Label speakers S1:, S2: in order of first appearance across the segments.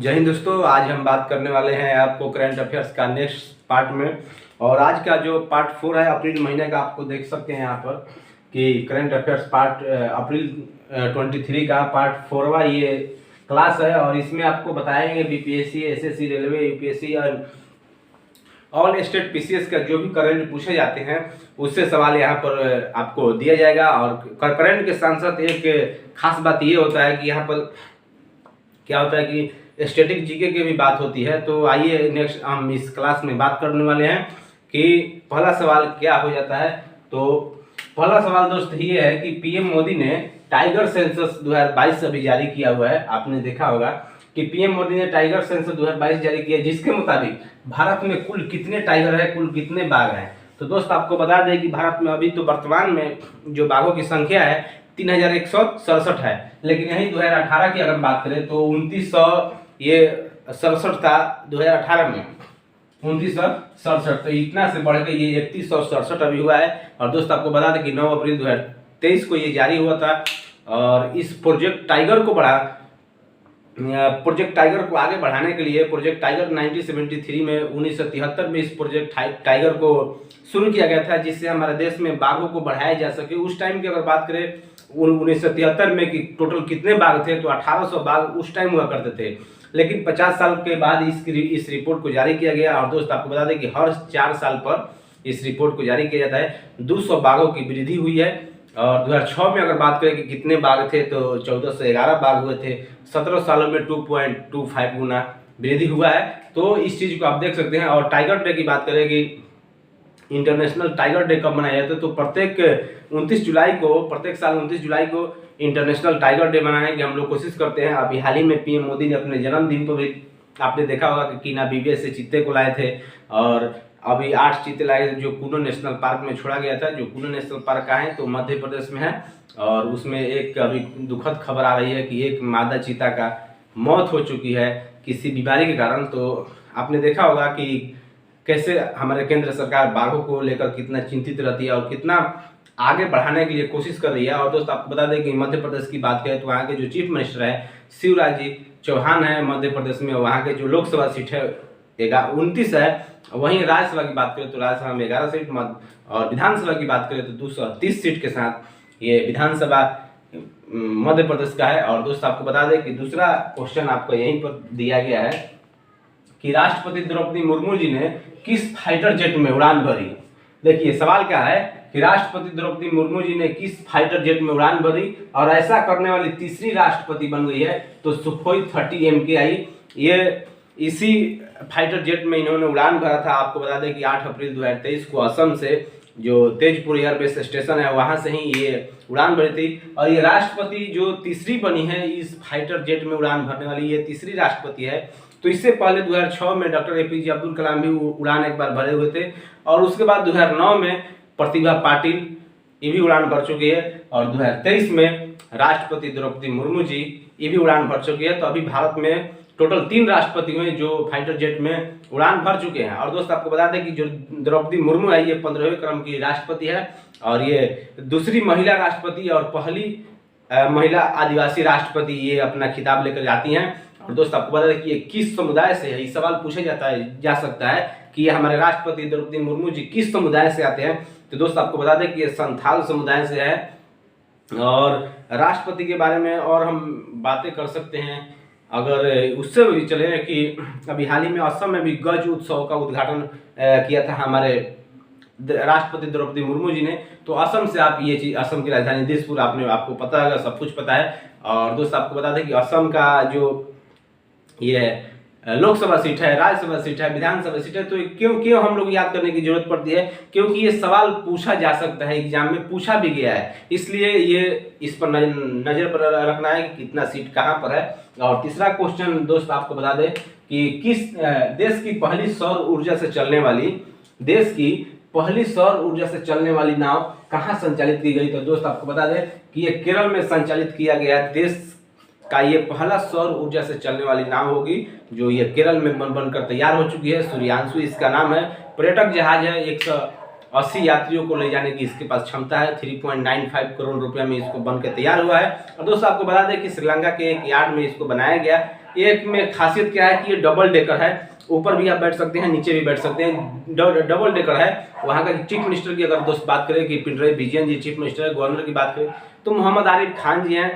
S1: जय हिंद दोस्तों, आज हम बात करने वाले हैं आपको करंट अफेयर्स का नेक्स्ट पार्ट में। और आज का जो पार्ट 4 है अप्रैल महीने का, आपको देख सकते हैं यहाँ पर कि करंट अफेयर्स पार्ट अप्रैल 23 का पार्ट 4वां ये क्लास है। और इसमें आपको बताएंगे बीपीएससी, एसएससी, रेलवे, यूपीएससी और ऑल स्टेट पीसीएस का जो भी करंट पूछे जाते हैं उससे सवाल यहाँ पर आपको दिया जाएगा। और करंट के साथ साथ एक खास बात ये होता है कि यहाँ पर क्या होता है कि स्टैटिक जीके की भी बात होती है। तो आइए नेक्स्ट हम इस क्लास में बात करने वाले हैं कि पहला सवाल क्या हो जाता है। तो पहला सवाल दोस्त ये है कि पीएम मोदी ने टाइगर सेंसस 2022 अभी जारी किया हुआ है। आपने देखा होगा कि पीएम मोदी ने टाइगर सेंसस 2022 जारी किया, जिसके मुताबिक भारत में कुल कितने टाइगर है, कुल कितने बाघ हैं। तो दोस्त आपको बता दें कि भारत में अभी तो वर्तमान में जो बाघों की संख्या है 3167 है, लेकिन यही 2018 की अगर बात करें तो 2967 था 2018 में, 2967। तो इतना से बढ़ के ये 3167 अभी हुआ है। और दोस्त आपको बता दें कि 9 अप्रैल 2023 को ये जारी हुआ था। और इस प्रोजेक्ट टाइगर को आगे बढ़ाने के लिए प्रोजेक्ट टाइगर 1973 में 1973 में इस प्रोजेक्ट टाइगर को शुरू किया गया था, जिससे हमारे देश में बाघों को बढ़ाया जा सके। उस टाइम की अगर बात करें 1973 में कि टोटल कितने बाघ थे, तो 1800 बाघ उस टाइम हुआ करते थे। लेकिन 50 साल के बाद इस रिपोर्ट को जारी किया गया। और दोस्त आपको बता दें कि हर 4 साल पर इस रिपोर्ट को जारी किया जाता है। 200 बाघों की वृद्धि हुई है। और 2006 में अगर बात करें कि कितने बाघ थे, तो 1411 बाघ हुए थे। 17 सालों में 2.25 गुना वृद्धि हुआ है। तो इस चीज़ को आप देख सकते हैं। और टाइगर डे की बात करें कि इंटरनेशनल टाइगर डे कब मनाया जाता है, तो प्रत्येक साल 29 जुलाई को इंटरनेशनल टाइगर डे मनाने की हम लोग कोशिश करते हैं। अभी हाल ही में पीएम मोदी ने अपने जन्मदिन पर भी आपने देखा होगा कि कीना बीबीएस से चीते को लाए थे। और अभी 8 चीते लाए थे जो कूनो नेशनल पार्क में छोड़ा गया था। जो कूनो नेशनल पार्क का है तो मध्य प्रदेश में है। और उसमें एक अभी दुखद खबर आ रही है कि एक मादा चीता का मौत हो चुकी है किसी बीमारी के कारण। तो आपने देखा होगा कि कैसे हमारे केंद्र सरकार बाघों को लेकर कितना चिंतित रहती है और कितना आगे बढ़ाने के लिए कोशिश कर रही है। और दोस्त आपको बता दें कि मध्य प्रदेश की बात करें तो वहाँ के जो चीफ मिनिस्टर है शिवराज जी चौहान है मध्य प्रदेश में। वहाँ के जो लोकसभा सीट है 29 है। वहीं राज्यसभा की बात करें तो राज्यसभा में 11 सीट, और विधानसभा की बात करें तो 230 सीट के साथ ये विधानसभा मध्य प्रदेश का है। और दोस्त आपको बता दें कि दूसरा क्वेश्चन आपको यहीं पर दिया गया है कि राष्ट्रपति द्रौपदी मुर्मू जी ने किस फाइटर जेट में उड़ान भरी। देखिए सवाल क्या है कि राष्ट्रपति द्रौपदी मुर्मू जी ने किस फाइटर जेट में उड़ान भरी, और ऐसा करने वाली तीसरी राष्ट्रपति बन गई है। तो सुखोई 30 MKI ये इसी फाइटर जेट में इन्होंने उड़ान भरा था। आपको बता दें कि 8 अप्रैल 2023 को असम से जो तेजपुर एयरबेस स्टेशन है वहां से ही ये उड़ान भरी थी। और ये राष्ट्रपति जो तीसरी बनी है इस फाइटर जेट में उड़ान भरने वाली, ये तीसरी राष्ट्रपति है। तो इससे पहले 2006 में डॉक्टर APJ अब्दुल कलाम भी उड़ान एक बार भरे हुए थे। और उसके बाद 2009 में प्रतिभा पाटिल ये भी उड़ान भर चुकी है। और 2023 में राष्ट्रपति द्रौपदी मुर्मू जी ये भी उड़ान भर चुकी है। तो अभी भारत में टोटल 3 राष्ट्रपति हुए जो फाइटर जेट में उड़ान भर चुके हैं। और दोस्त आपको बता दें कि जो द्रौपदी मुर्मू है ये 15वें क्रम की राष्ट्रपति है। और ये दूसरी महिला राष्ट्रपति और पहली महिला आदिवासी राष्ट्रपति ये अपना खिताब लेकर जाती हैं। और दोस्त आपको बता दें कि ये किस समुदाय से है, ये सवाल पूछा जा सकता है कि ये हमारे राष्ट्रपति द्रौपदी मुर्मू जी किस समुदाय से आते हैं। तो दोस्त आपको बता दें कि ये संथाल समुदाय से है। और राष्ट्रपति के बारे में और हम बातें कर सकते हैं अगर उससे भी चले कि अभी हाल ही में असम में भी गज उत्सव का उद्घाटन किया था हमारे राष्ट्रपति द्रौपदी मुर्मू जी ने। तो असम से आप ये चीज, असम की राजधानी दिसपुर आपको पता होगा, सब कुछ पता है। और दोस्त आपको बता दें कि असम का जो ये लोकसभा सीट है, राज्यसभा सीट है, विधानसभा सीट है। तो क्यों हम लोग याद करने की जरूरत पड़ती है, क्योंकि ये सवाल पूछा जा सकता है, एग्जाम में पूछा भी गया है। इसलिए ये इस पर नजर पर रखना है कि कितना सीट कहाँ पर है। और तीसरा क्वेश्चन दोस्त आपको बता दें कि किस देश की पहली सौर ऊर्जा से चलने वाली नाव कहाँ संचालित की गई। तो दोस्त आपको बता दें कि ये केरल में संचालित किया गया देश का ये पहला सौर ऊर्जा से चलने वाली नाव होगी, जो ये केरल में बनकर तैयार हो चुकी है। सूर्यांशु इसका नाम है। पर्यटक जहाज है, 80 यात्रियों को ले जाने की इसके पास क्षमता है। 3.95 करोड़ रुपया में इसको बन के तैयार हुआ है। और दोस्तों आपको बता दें कि श्रीलंका के एक यार्ड में इसको बनाया गया। एक में खासियत क्या है कि ये डबल डेकर है, ऊपर भी आप बैठ सकते हैं, नीचे भी बैठ सकते हैं, डबल डेकर है। वहाँ का चीफ मिनिस्टर की अगर दोस्त बात करें कि पिनराई विजयन जी चीफ मिनिस्टर है, गवर्नर की बात करें तो मोहम्मद आरिफ खान जी हैं।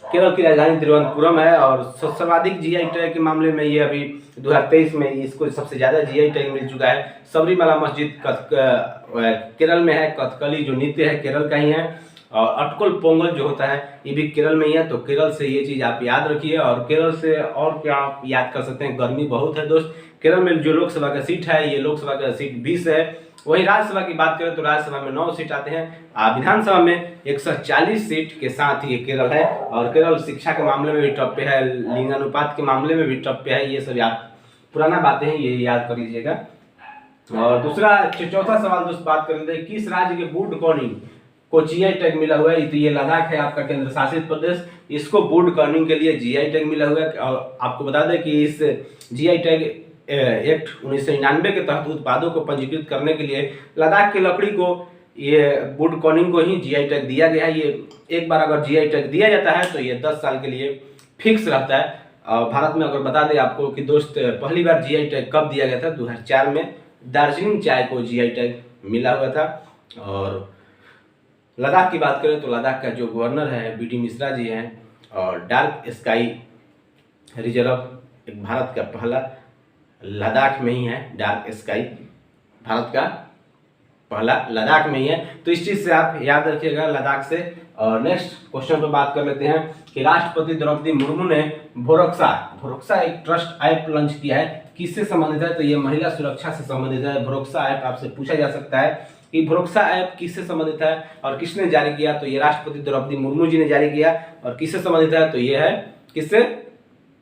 S1: केरल की राजधानी तिरुवनंतपुरम है और सर्वाधिक जीआई टैग के मामले में ये अभी 2023 में इसको सबसे ज़्यादा जीआई टैग मिल चुका है। सबरीमाला मस्जिद केरल में है, कथकली जो नृत्य है केरल का ही है, और अटकल पोंगल जो होता है ये भी केरल में ही है। तो केरल से ये चीज़ आप याद रखिए। और केरल से और क्या आप याद कर सकते हैं, गर्मी बहुत है दोस्त। केरल में जो लोकसभा का सीट है ये लोकसभा का सीट 20 है। वहीं राज्यसभा की बात करें तो राज्यसभा में 9 सीट आते हैं। विधानसभा में 140 सीट के साथ ये केरल है। और केरल शिक्षा के मामले में भी टॉप पे है, लिंगानुपात के मामले में भी टॉप पे है। ये सब याद पुराना बातें हैं, ये याद कर लीजिएगा। और चौथा सवाल दोस्त बात कर लेते हैं, किस राज्य के वुड कॉर्निंग को जीआई टैग मिला हुआ है? तो ये लद्दाख है आपका केंद्र शासित प्रदेश, इसको वुड कॉर्निंग के लिए जीआई टैग मिला हुआ है। और आपको बता दें कि इस जीआई टैग एक्ट 1999 के तहत उत्पादों को पंजीकृत करने के लिए लद्दाख की लकड़ी को ये वुड कॉर्निंग को ही जीआई टैग दिया गया है। ये एक बार अगर जीआई टैग दिया जाता है तो ये 10 साल के लिए फिक्स रहता है। भारत में अगर बता दें आपको कि दोस्त पहली बार जीआई टैग कब दिया गया था, 2004 में दार्जिलिंग चाय को जीआई टैग मिला हुआ था। और लद्दाख की बात करें तो लद्दाख का जो गवर्नर है बीडी मिश्रा जी हैं। और डार्क स्काई रिजर्व एक भारत का पहला लद्दाख में ही है, डार्क स्काई भारत का पहला लद्दाख में ही है। तो इस चीज़ से आप याद रखिएगा लद्दाख से। और नेक्स्ट क्वेश्चन पर बात कर लेते हैं कि राष्ट्रपति द्रौपदी मुर्मू ने भरोक्सा एक ट्रस्ट ऐप लॉन्च किया है, किससे संबंधित है? तो ये महिला सुरक्षा से संबंधित है। भरोक्सा ऐप आपसे पूछा जा सकता है कि भरोक्सा ऐप किससे संबंधित है और किसने जारी किया? तो ये राष्ट्रपति द्रौपदी मुर्मू जी ने जारी किया। और किससे संबंधित है? तो ये है किससे?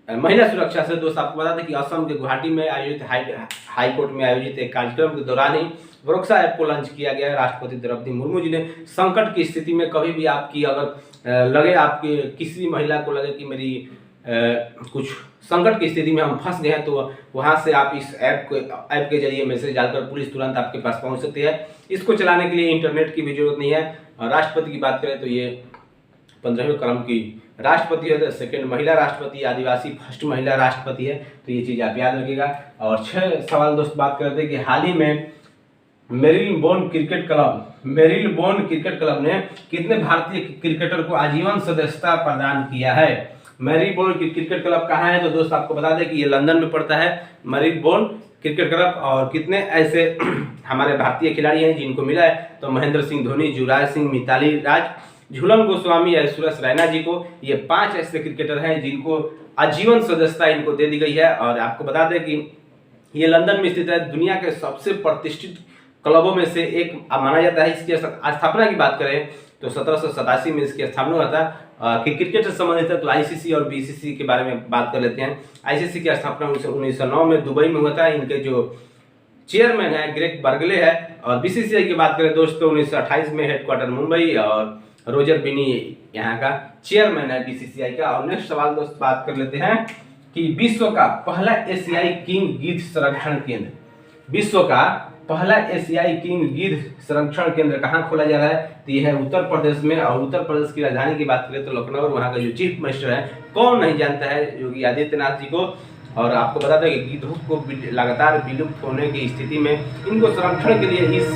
S1: महिला सुरक्षा से। दोस्त आपको बता दें कि असम के गुवाहाटी में आयोजित हाई कोर्ट में आयोजित एक कार्यक्रम के दौरान ही भरोक्सा ऐप को लॉन्च किया गया है। राष्ट्रपति द्रौपदी मुर्मू जी ने संकट की स्थिति में कभी भी आपकी अगर लगे, आपके किसी महिला को लगे कि मेरी कुछ संकट की स्थिति में हम फंस गए हैं, तो वहां से आप इस ऐप के जरिए मैसेज डालकर पुलिस तुरंत आपके पास पहुंच सकती है। इसको चलाने के लिए इंटरनेट की भी जरूरत नहीं है। और राष्ट्रपति की बात करें तो ये 15वें क्रम की राष्ट्रपति है, सेकेंड महिला राष्ट्रपति, आदिवासी फर्स्ट महिला राष्ट्रपति है। तो ये चीज़ आप याद रखिएगा। और 6 सवाल दोस्त बात करते हैं कि हाल ही में मेरिलबोर्न क्रिकेट क्लब ने कितने भारतीय क्रिकेटर को आजीवन सदस्यता प्रदान किया है? मेरिलबोर्न क्रिकेट क्लब कहाँ है? तो दोस्त आपको बता दें कि ये लंदन में पड़ता है, मेरिलबोर्न क्रिकेट क्लब। और कितने ऐसे हमारे भारतीय खिलाड़ी हैं जिनको मिला है? तो महेंद्र सिंह धोनी, युवराज सिंह, मिताली राज, झूलन गोस्वामी, ऐश्वर्या रैना जी को, ये 5 ऐसे क्रिकेटर हैं जिनको आजीवन सदस्यता इनको दे दी गई है। और आपको बता दें कि ये लंदन में स्थित है, दुनिया के सबसे प्रतिष्ठित क्लबों में से एक माना जाता है। इसकी स्थापना की बात करें तो 1787 में इसकी स्थापना हुआ था। कि क्रिकेट से संबंधित है तो आईसीसी और बीसीसी के बारे में बात कर लेते हैं। आईसीसी की स्थापना 1909 में दुबई में हुआ था। इनके जो चेयरमैन है ग्रेग बर्गले है। और बीसीसीआई की बात करें दोस्तों 1928 में हेडक्वार्टर मुंबई, और रोजर बिनी यहाँ का चेयरमैन है बीसीसीआई का। और नेक्स्ट सवाल दोस्त बात कर लेते हैं कि विश्व का पहला एशियाई किंग गिद्ध संरक्षण केंद्र, विश्व का पहला एशियाई किंग गिद्ध संरक्षण केंद्र कहाँ खोला जा रहा है? तो यह है उत्तर प्रदेश में। और उत्तर प्रदेश की राजधानी की बात करें तो लखनऊ। वहाँ का जो चीफ मिनिस्टर है, कौन नहीं जानता है, योगी आदित्यनाथ जी को। और आपको बता दें कि गिद्धों को लगातार विलुप्त होने की स्थिति में इनको संरक्षण के लिए इस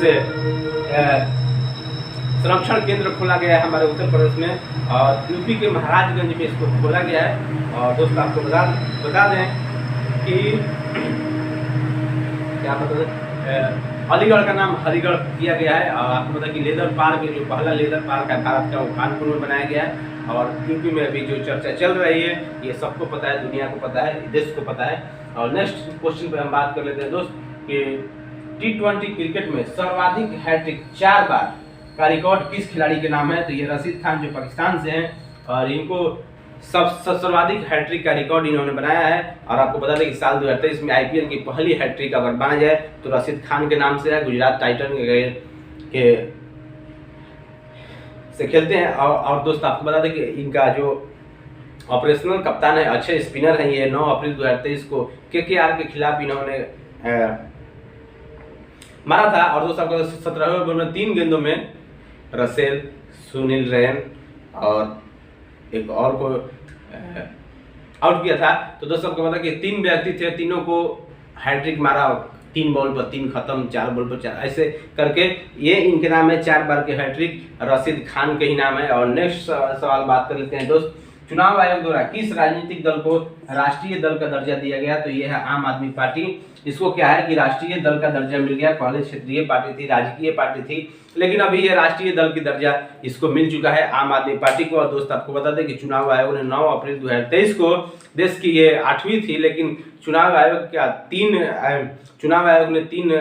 S1: संरक्षण केंद्र खोला गया है हमारे उत्तर प्रदेश में। और यूपी के महाराजगंज में इसको खोला गया है। और दोस्त आपको बता दें कि क्या बता दें, अलीगढ़ का नाम हरिगढ़ किया गया है। और आपको पता है कि लेदर पार्क, जो पहला लेदर पार्क है भारत का, वो कानपुर में बनाया गया है। और यूपी में अभी जो चर्चा चल रही है ये सबको पता है, दुनिया को पता है, देश को पता है। और नेक्स्ट क्वेश्चन पे हम बात कर लेते हैं दोस्त कि T20 क्रिकेट में सर्वाधिक हैट्रिक 4 बार का रिकॉर्ड किस खिलाड़ी के नाम है? तो ये रशीद खान जो पाकिस्तान से हैं। और इनको सर्वाधिक हैट्रिक का रिकॉर्ड इन्होंने बनाया है। और आपको बता दें कि साल 2023 में आईपीएल की पहली हैट्रिक अगर माना जाए तो रशीद खान के नाम से है। गुजरात टाइटन के से खेलते हैं। और दोस्त आपको बता दें कि इनका जो ऑपरेशनल कप्तान है, अच्छे स्पिनर हैं। ये 9 अप्रैल 2023 को केकेआर के खिलाफ इन्होंने मारा था। और दोस्तों आपको 17वें ओवर में 3 गेंदों में रसेल, सुनील रेन और एक और को आउट किया था। तो दोस्तों आपको पता कि 3 व्यक्ति थे, तीनों को हैट्रिक मारा, 3 बॉल पर 3 खत्म, 4 बॉल पर 4, ऐसे करके ये इनके नाम है 4 बार के हैट्रिक, रशीद खान के ही नाम है। और नेक्स्ट सवाल बात कर लेते हैं दोस्त, चुनाव आयोग द्वारा किस राजनीतिक दल को राष्ट्रीय दल का दर्जा दिया गया? तो ये है आम आदमी पार्टी। इसको क्या है कि राष्ट्रीय दल का दर्जा मिल गया। पहले क्षेत्रीय पार्टी थी, राजकीय पार्टी थी, लेकिन अभी ये राष्ट्रीय दल की दर्जा इसको मिल चुका है आम आदमी पार्टी को। और दोस्त आपको बता दें कि चुनाव आयोग ने 9 अप्रैल 2023 को, देश की ये 8वीं थी, लेकिन चुनाव आयोग ने 3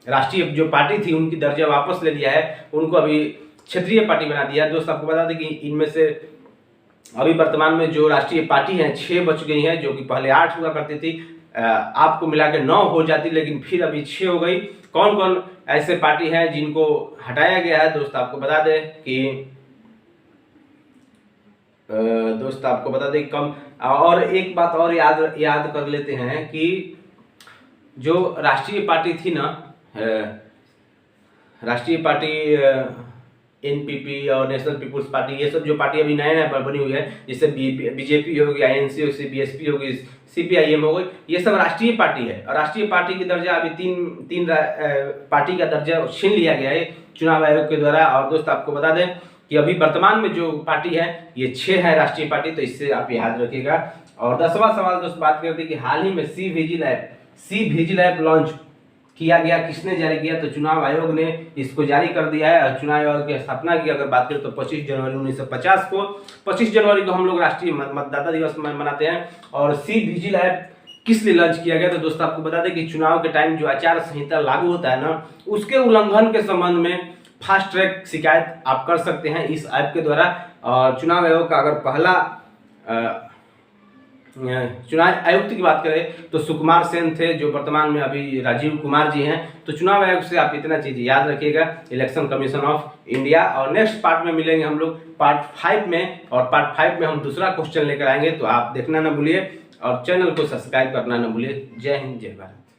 S1: राष्ट्रीय जो पार्टी थी उनकी दर्जा वापस ले लिया है, उनको अभी क्षेत्रीय पार्टी बना दिया। दोस्त आपको बता दें कि इनमें से अभी वर्तमान में जो राष्ट्रीय पार्टी है 6 बच गई हैं, जो कि पहले 8 हुआ करती थी, आपको मिला के 9 हो जाती, लेकिन फिर अभी 6 हो गई। कौन कौन ऐसे पार्टी हैं जिनको हटाया गया है? दोस्त आपको बता दें कम। और एक बात और याद कर लेते हैं कि जो राष्ट्रीय पार्टी थी ना, राष्ट्रीय पार्टी एनपीपी और नेशनल पीपुल्स पार्टी, ये सब जो पार्टी अभी नया बनी हुई है, जैसे बीजेपी होगी, आईएनसी होगी, बीएसपी होगी, सीपीआईएम हो गई, ये सब राष्ट्रीय पार्टी है। और राष्ट्रीय पार्टी की दर्जा अभी तीन पार्टी का दर्जा छीन लिया गया है चुनाव आयोग के द्वारा। और दोस्त आपको बता दें कि अभी वर्तमान में जो पार्टी है ये 6 है राष्ट्रीय पार्टी, तो इससे आप याद रखिएगा। और 10वां सवाल दोस्त बात करते हैं कि हाल ही में सी विजिल ऐप लॉन्च किया गया, किसने जारी किया? तो चुनाव आयोग ने इसको जारी कर दिया है। और चुनाव आयोग की स्थापना की अगर बात करें तो 25 जनवरी 1950 को, 25 जनवरी को हम लोग राष्ट्रीय मतदाता दिवस मनाते हैं। और सी विजिल ऐप किस लिए लॉन्च किया गया? तो दोस्तों आपको बता दें कि चुनाव के टाइम जो आचार संहिता लागू होता है ना, उसके उल्लंघन के संबंध में फास्ट ट्रैक शिकायत आप कर सकते हैं इस ऐप के द्वारा। और चुनाव आयोग का अगर पहला चुनाव आयुक्त की बात करें तो सुकुमार सेन थे, जो वर्तमान में अभी राजीव कुमार जी हैं। तो चुनाव आयोग से आप इतना चीज याद रखिएगा, इलेक्शन कमीशन ऑफ इंडिया। और नेक्स्ट पार्ट में मिलेंगे हम लोग पार्ट 5 में, और पार्ट 5 में हम दूसरा क्वेश्चन लेकर आएंगे, तो आप देखना ना भूलिए और चैनल को सब्सक्राइब करना ना भूलिए। जय हिंद, जय भारत।